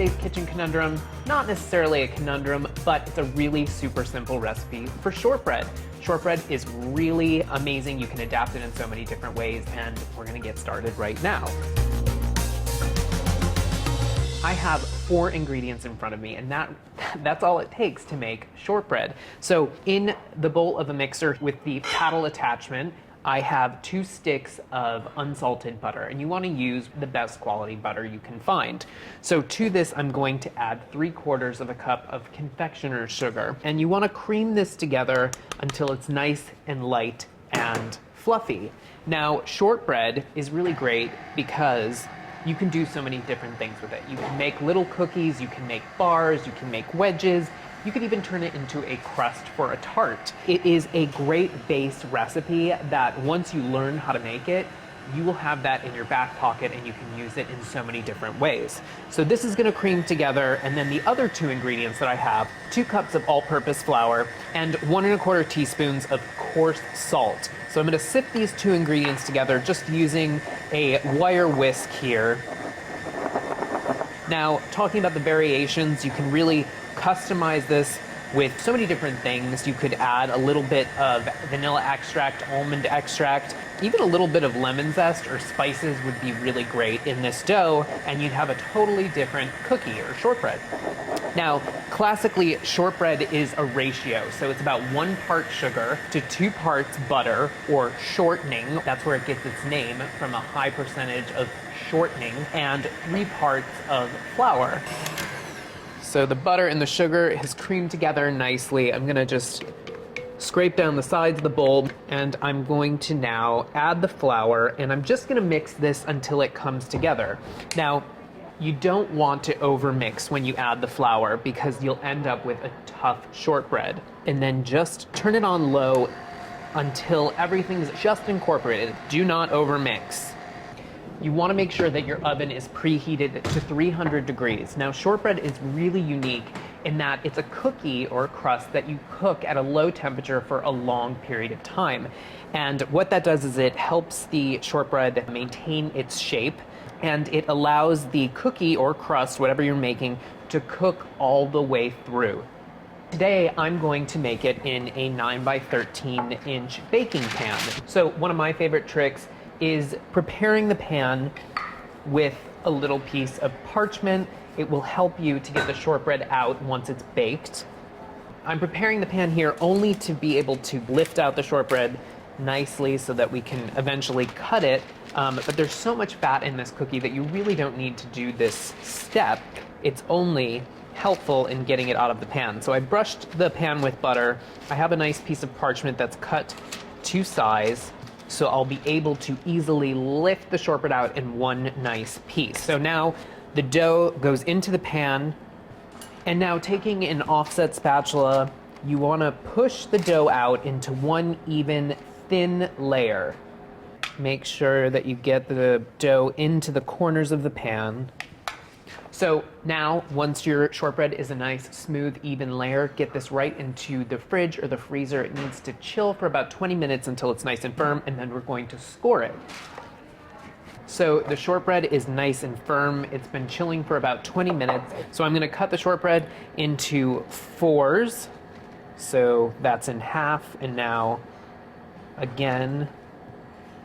today's kitchen conundrum, not necessarily a conundrum, but it's a really super simple recipe for shortbread. Shortbread is really amazing. You can adapt it in so many different ways, and we're gonna get started right now. I have 4 ingredients in front of me, and that's all it takes to make shortbread. So in the bowl of a mixer with the paddle attachment, I have 2 sticks of unsalted butter, and you want to use the best quality butter you can find. So to this, I'm going to add 3/4 of a cup of confectioner's sugar, and you want to cream this together until it's nice and light and fluffy. Now, shortbread is really great because you can do so many different things with it. You can make little cookies, you can make bars, you can make wedges, you could even turn it into a crust for a tart. It is a great base recipe that once you learn how to make it, you will have that in your back pocket and you can use it in so many different ways. So this is gonna cream together, and then the other 2 ingredients that I have, 2 cups of all-purpose flour and 1 1/4 teaspoons of coarse salt. So I'm gonna sift these 2 ingredients together just using a wire whisk here. Now, talking about the variations, you can really customize this with so many different things. You could add a little bit of vanilla extract, almond extract, even a little bit of lemon zest or spices would be really great in this dough, and you'd have a totally different cookie or shortbread. Now, classically, shortbread is a ratio, so it's about 1 part sugar to 2 parts butter, or shortening. That's where it gets its name, from a high percentage of shortening, and 3 parts of flour. So the butter and the sugar has creamed together nicely. I'm gonna just scrape down the sides of the bowl, and I'm going to now add the flour, and I'm just gonna mix this until it comes together. Now, you don't want to overmix when you add the flour because you'll end up with a tough shortbread. And then just turn it on low until everything's just incorporated. Do not overmix. You want to make sure that your oven is preheated to 300 degrees. Now, shortbread is really unique in that it's a cookie or a crust that you cook at a low temperature for a long period of time. And what that does is it helps the shortbread maintain its shape, and it allows the cookie or crust, whatever you're making, to cook all the way through. Today, I'm going to make it in a 9 by 13 inch baking pan. So one of my favorite tricks is preparing the pan with a little piece of parchment. It will help you to get the shortbread out once it's baked. I'm preparing the pan here only to be able to lift out the shortbread nicely so that we can eventually cut it. But there's so much fat in this cookie that you really don't need to do this step. It's only helpful in getting it out of the pan. So I brushed the pan with butter. I have a nice piece of parchment that's cut to size, so I'll be able to easily lift the shortbread out in one nice piece. So now the dough goes into the pan, and now taking an offset spatula, you wanna push the dough out into one even thin layer. Make sure that you get the dough into the corners of the pan. So now, once your shortbread is a nice, smooth, even layer, get this right into the fridge or the freezer. It needs to chill for about 20 minutes until it's nice and firm, and then we're going to score it. So the shortbread is nice and firm. It's been chilling for about 20 minutes. So I'm gonna cut the shortbread into 4s. So that's in half, and now, again,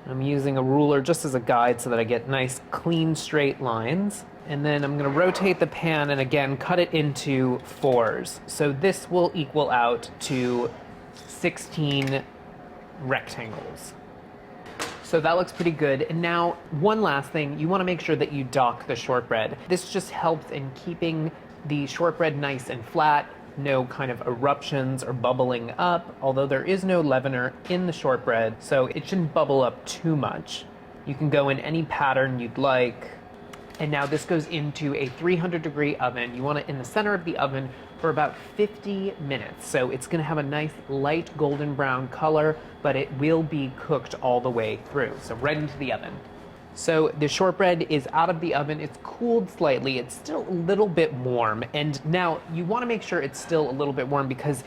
I'm using a ruler just as a guide so that I get nice, clean, straight lines. And then I'm gonna rotate the pan and again cut it into 4s. So this will equal out to 16 rectangles. So that looks pretty good. And now, one last thing, you wanna make sure that you dock the shortbread. This just helps in keeping the shortbread nice and flat, no kind of eruptions or bubbling up, although there is no leavener in the shortbread, so it shouldn't bubble up too much. You can go in any pattern you'd like. And now this goes into a 300-degree oven. You want it in the center of the oven for about 50 minutes. So it's gonna have a nice light golden brown color, but it will be cooked all the way through. So right into the oven. So the shortbread is out of the oven. It's cooled slightly. It's still a little bit warm. And now you wanna make sure it's still a little bit warm because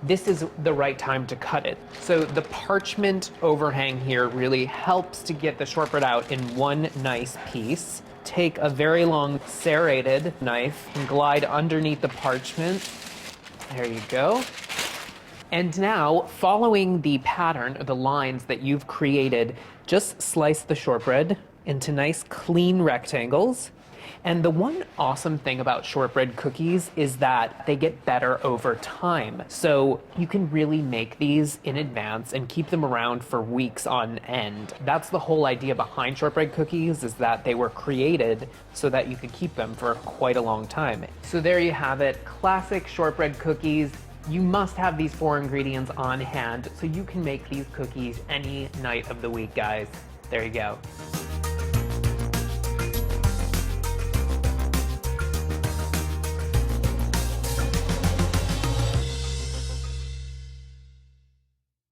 this is the right time to cut it. So the parchment overhang here really helps to get the shortbread out in one nice piece. take a very long serrated knife and glide underneath the parchment. There you go. And now, following the pattern or the lines that you've created, just slice the shortbread into nice clean rectangles. And the one awesome thing about shortbread cookies is that they get better over time. So you can really make these in advance and keep them around for weeks on end. That's the whole idea behind shortbread cookies, is that they were created so that you could keep them for quite a long time. So there you have it, classic shortbread cookies. You must have these 4 ingredients on hand so you can make these cookies any night of the week, guys. There you go.